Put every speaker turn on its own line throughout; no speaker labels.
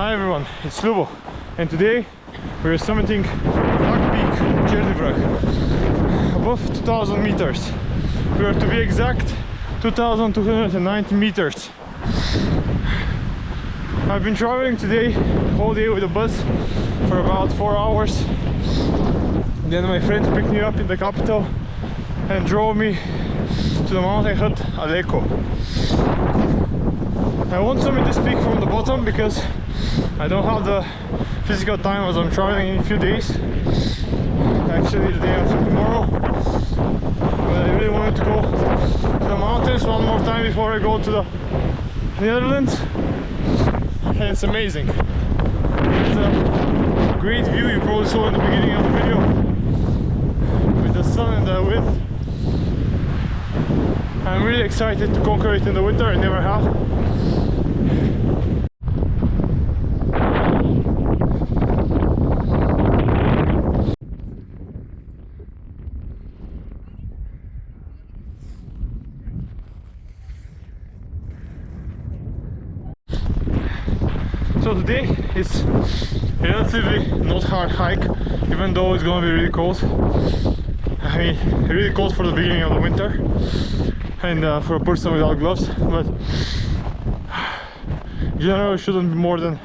Hi everyone, it's Lubo, and today we're summiting Black Peak, Cherni Vrah, above 2000 meters. We are, to be exact, 2290 meters. I've been traveling today whole day with a bus for about 4 hours. Then my friend picked me up in the capital and drove me to the mountain hut Aleko. I won't summit this peak from the bottom because I don't have the physical time, as I'm traveling in a few days. Actually the day after tomorrow. But I really wanted to go to the mountains one more time before I go to the Netherlands. And it's amazing. It's a great view, you probably saw in the beginning of the video, with the sun and the wind. I'm really excited to conquer it in the winter. I never have. So today is relatively not hard hike, even though it's gonna be really cold. I mean, really cold for the beginning of the winter, and for a person without gloves. But generally, it shouldn't be more than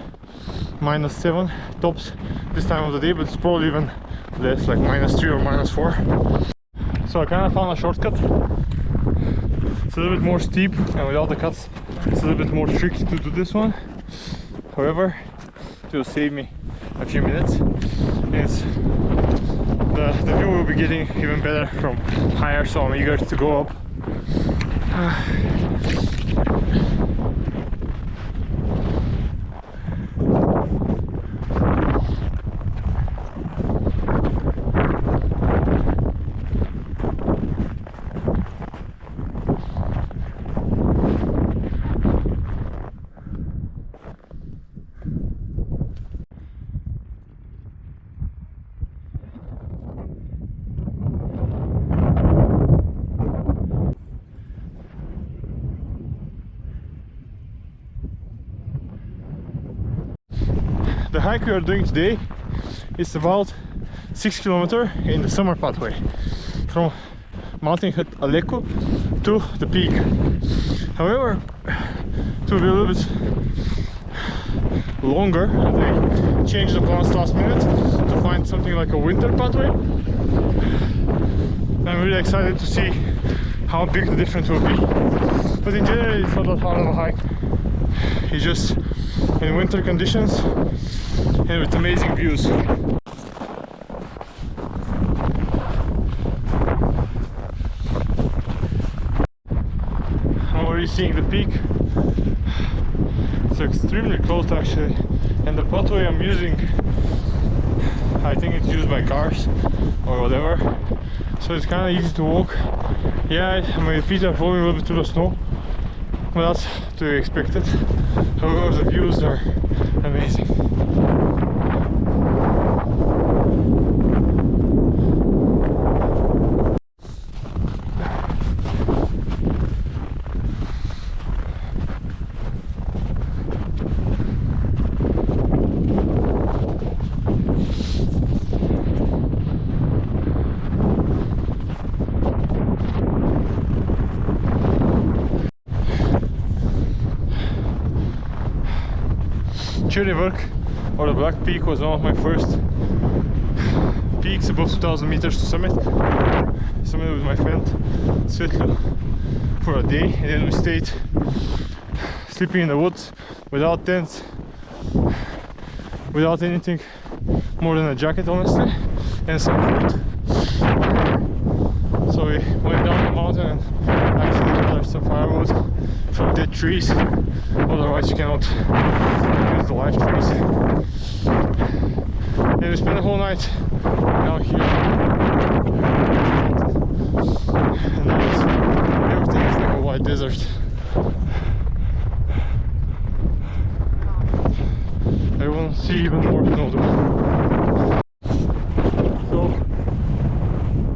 -7 tops this time of the day, but it's probably even less, like -3 or -4. So I kind of found a shortcut. It's a little bit more steep, and without the cuts, it's a little bit more tricky to do this one. However, it will save me a few minutes. The view will be getting even better from higher, so I'm eager to go up. The hike we are doing today is about 6 kilometers in the summer pathway from mountain hut Aleko to the peak. However, to be a little bit longer, they changed the plans last minute to find something like a winter pathway. I'm really excited to see how big the difference will be. But in general, it's not that hard of a hike. It's just in winter conditions and with amazing views. I'm already seeing the peak. It's extremely close actually, and the pathway I'm using, I think it's used by cars or whatever, so it's kind of easy to walk. Yeah, my feet are falling a little bit to the snow, but that's to be expected. However, the views are amazing. Cherni Vrah, or the Black Peak, was one of my first peaks above 2000 meters to summit. Summited with my friend Svetlo for a day, and then we stayed sleeping in the woods without tents, without anything more than a jacket honestly, and some food. So we went down the mountain and actually gathered some firewood from dead trees, otherwise you cannot use the live trees. And we spent the whole night down here. And now everything is like a white desert. I will see even more snow though. So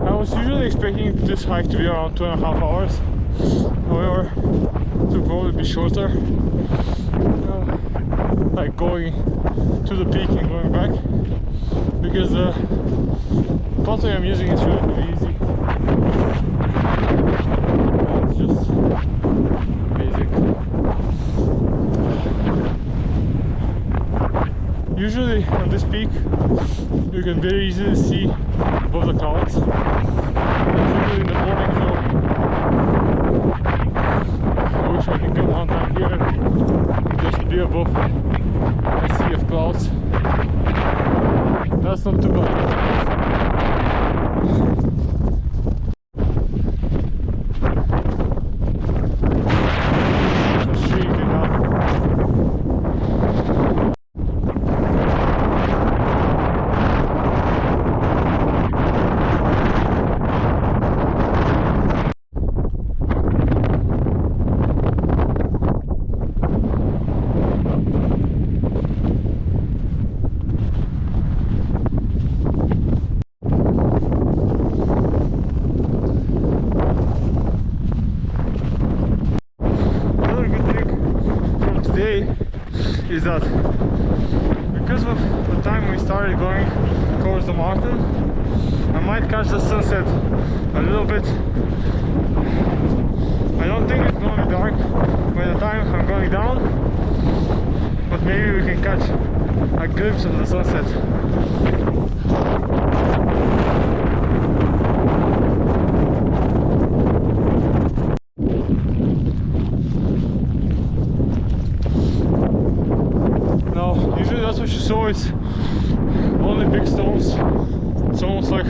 I was usually expecting this hike to be around 2.5 hours. However, it will probably be shorter. like going to the peak and going back, because the pathway I'm using is really easy. It's just basic. Usually on this peak you can very easily see above the clouds. Usually in the morning, so I wish I could come one time here and just be above a sea of clouds. That's not too bad. Is that because of the time we started going towards the mountain, I might catch the sunset a little bit. I don't think it's going to be dark by the time I'm going down, but maybe we can catch a glimpse of the sunset. Usually that's what you saw, is only big stones. It's almost like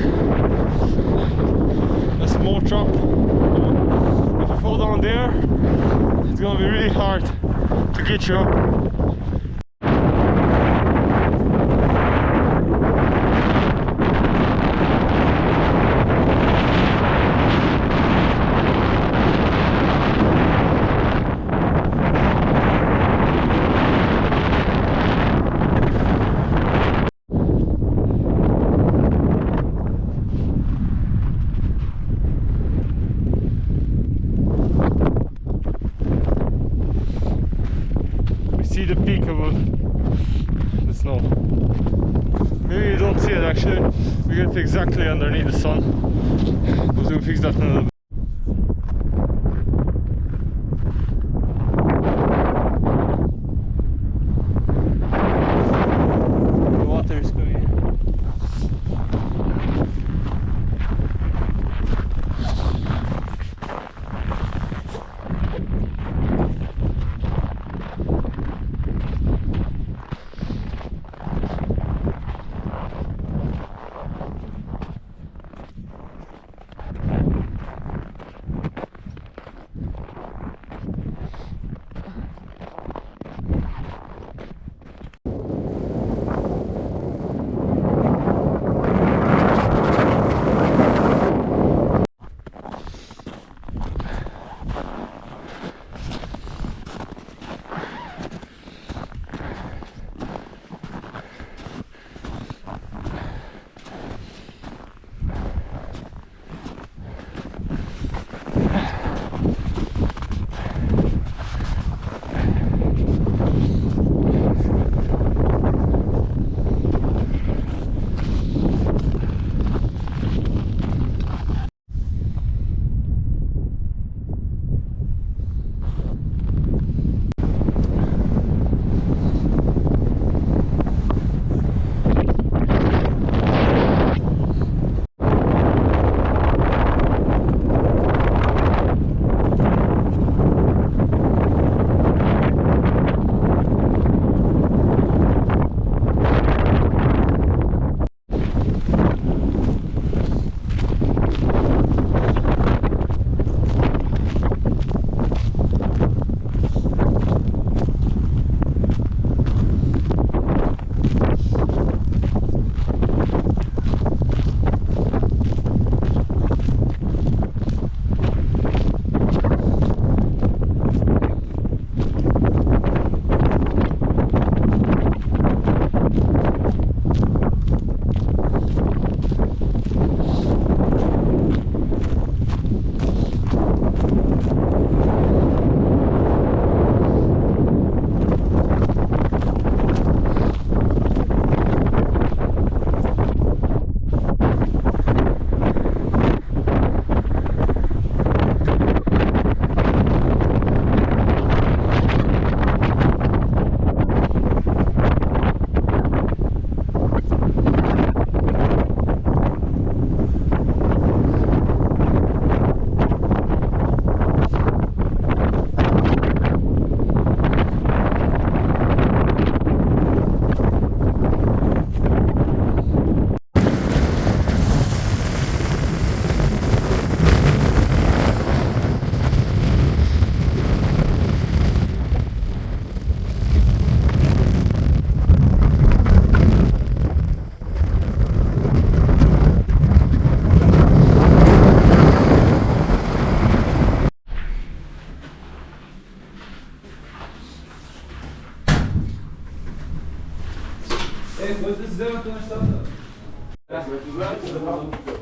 a small drop. If you fall down there, it's gonna be really hard to get you up. See the peak of the snow. Maybe you don't see it actually. We get exactly underneath the sun. We'll fix that in a little bit. The water is coming.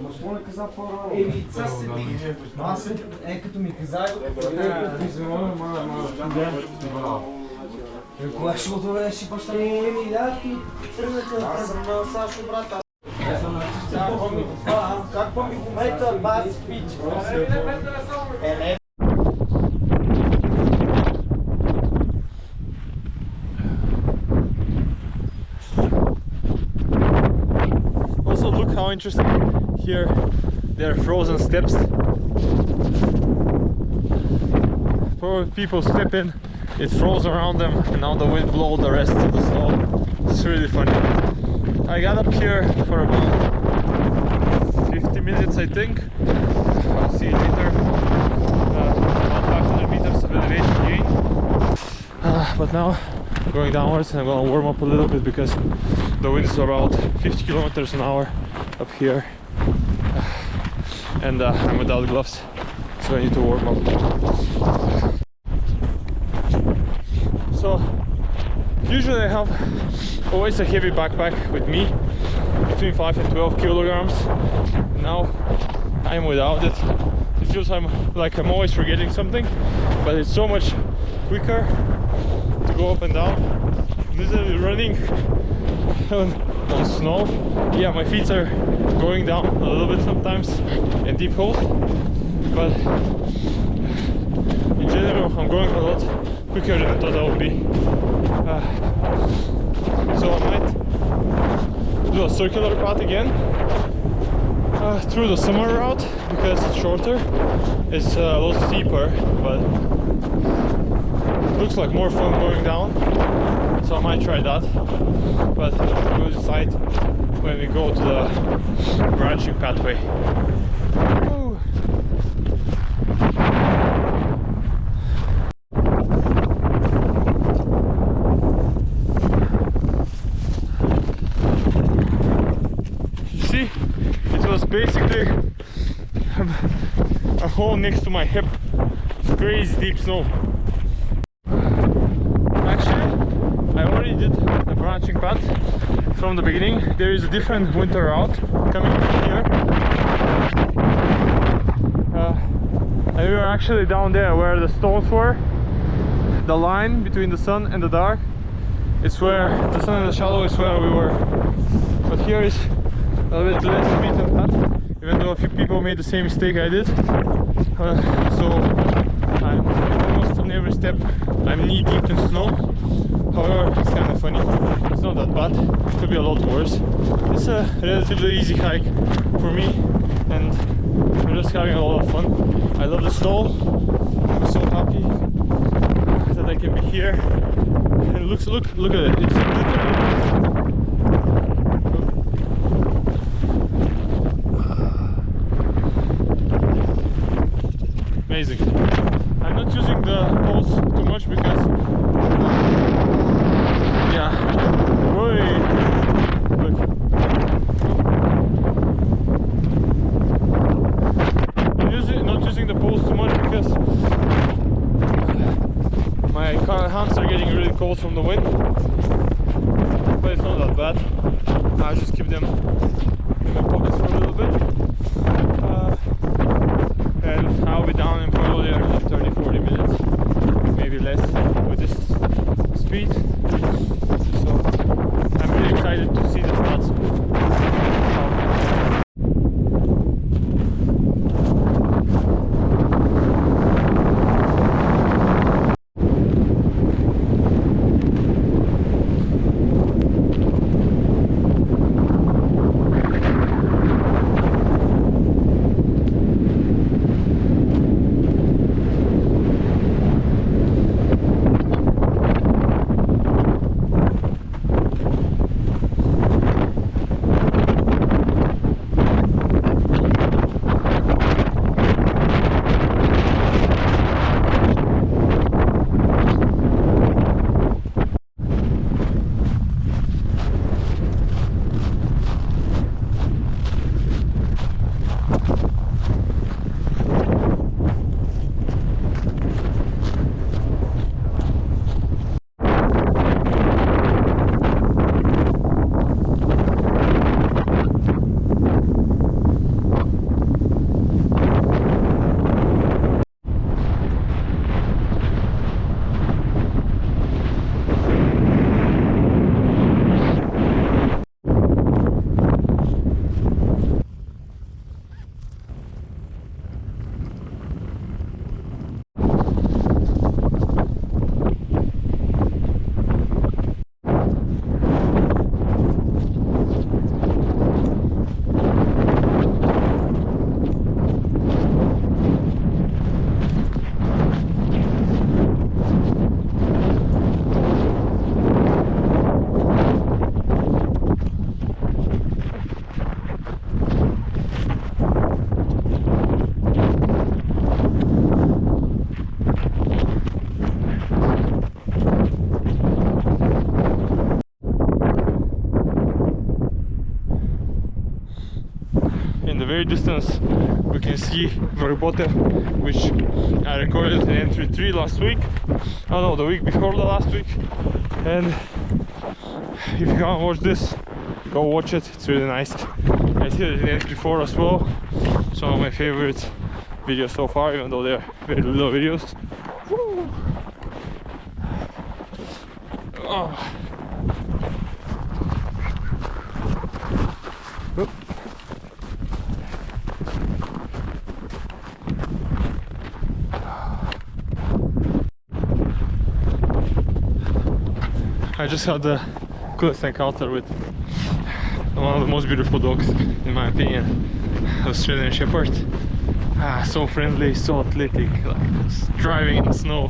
Защо не каза по-рано? Ца се би. Аз като ми каза, ми звъна, мама. Кога ще го доведеш и баща ми? Да, ти тръгнете да съм на Сашо, брата. Как помни в момента бас пич?
Also look how interesting here there are frozen steps. Probably people step in, it froze around them and now the wind blows the rest of the snow. It's really funny. I got up here for about 50 minutes I think. I'll see you later. About 500 meters of elevation gain. But now I'm going downwards and I'm going to warm up a little bit because the wind is about 50 kilometers an hour up here. And I'm without gloves, so I need to warm up. So usually I have always a heavy backpack with me, between 5 and 12 kilograms. Now I'm without it. It feels like I'm always forgetting something, but it's so much quicker to go up and down. Literally running on snow. Yeah, my feet are going down a little bit sometimes in deep holes, but in general I'm going a lot quicker than I thought I would be. So I might do a circular path again through the summer route because it's shorter. It's a lot steeper, but it looks like more fun going down. So I might try that, but we'll decide when we go to the branching pathway. See, it was basically a hole next to my hip. It's crazy deep snow. Actually, I already did the branching path from the beginning. There is a different winter route coming from here. And we were actually down there where the stones were. The line between the sun and the dark. It's where the sun and the shadow is where we were. But here is a little bit less beaten path, even though a few people made the same mistake I did. So I'm almost on every step I'm knee deep in snow. However, it's kind of funny. It's not that bad. It could be a lot worse. It's a relatively easy hike for me, and I'm just having a lot of fun. I love the snow. I'm so happy that I can be here. And look at it. It's literally amazing. I'm not using the poles too much because yeah, boy, look. I'm not using the poles too much because my hands are getting really cold from the wind, but it's not that bad. I'll just keep them in my pockets for a little bit. And I'll be down in probably 30-40 minutes, maybe less with this speed. So I'm really excited to see the stats. distance we can see Vruh, which I recorded in entry 3 last week. Oh no, the week before the last week. And if you can't watch this, go watch it, it's really nice. I did it in entry 4 as well. Some of my favorite videos so far, even though they're very little videos. Woo. Oh. Oop. I just had the coolest encounter with one of the most beautiful dogs, in my opinion, Australian Shepherd. So friendly, so athletic, like just driving in the snow.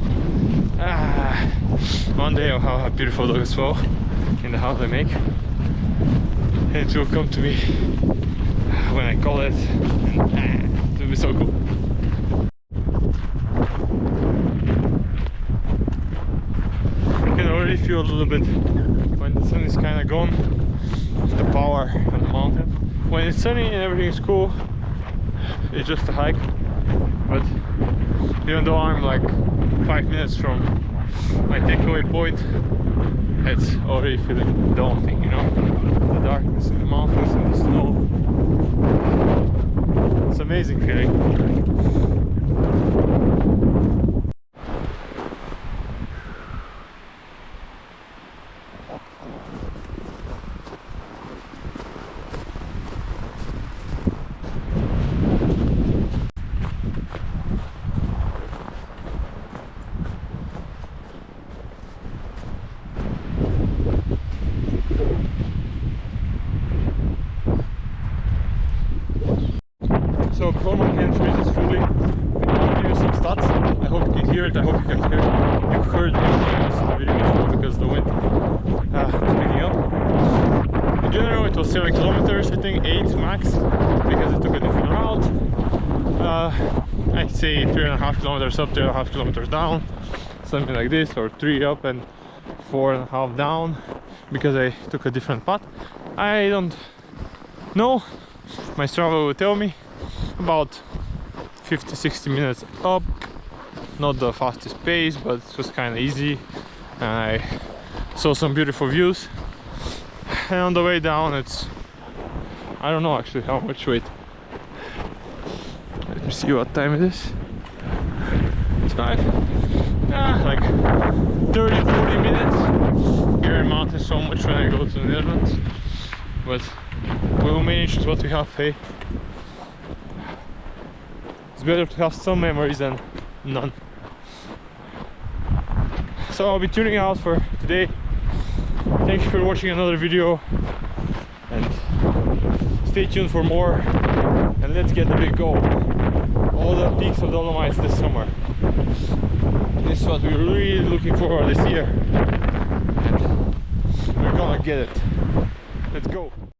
One day I'll have a beautiful dog as well in the house I make, and it will come to me when I call it, and it will be so cool. I can already feel a little bit when the sun is kind of gone, the power on the mountain. When it's sunny and everything is cool, it's just a hike, but even though I'm like 5 minutes from my takeaway point, it's already feeling daunting, you know? The darkness in the mountains and the snow. It's an amazing feeling. So before my hand freezes fully, I'll give you some stats. I hope you can hear it, I hope you can hear it. You heard me in the video before because the wind is picking up. In general it was 7 kilometers, I think 8 max, because it took a different route. I'd say 3.5 kilometers up, 3.5 kilometers down, something like this, or 3 up and 4.5 down, because I took a different path. I don't know, my Strava will tell me. About 50-60 minutes up, not the fastest pace, but it was kind of easy, and I saw some beautiful views. And on the way down, it's, I don't know actually how much weight. Let me see what time it is. It's 5, like 30-40 minutes. Here in mountains so much when I go to the Netherlands, but we'll manage with what we have, hey. It's better to have some memories than none. So I'll be tuning out for today. Thank you for watching another video, and stay tuned for more, and let's get the big goal. All the peaks of Dolomites this summer. This is what we're really looking for this year, and we're gonna get it. Let's go.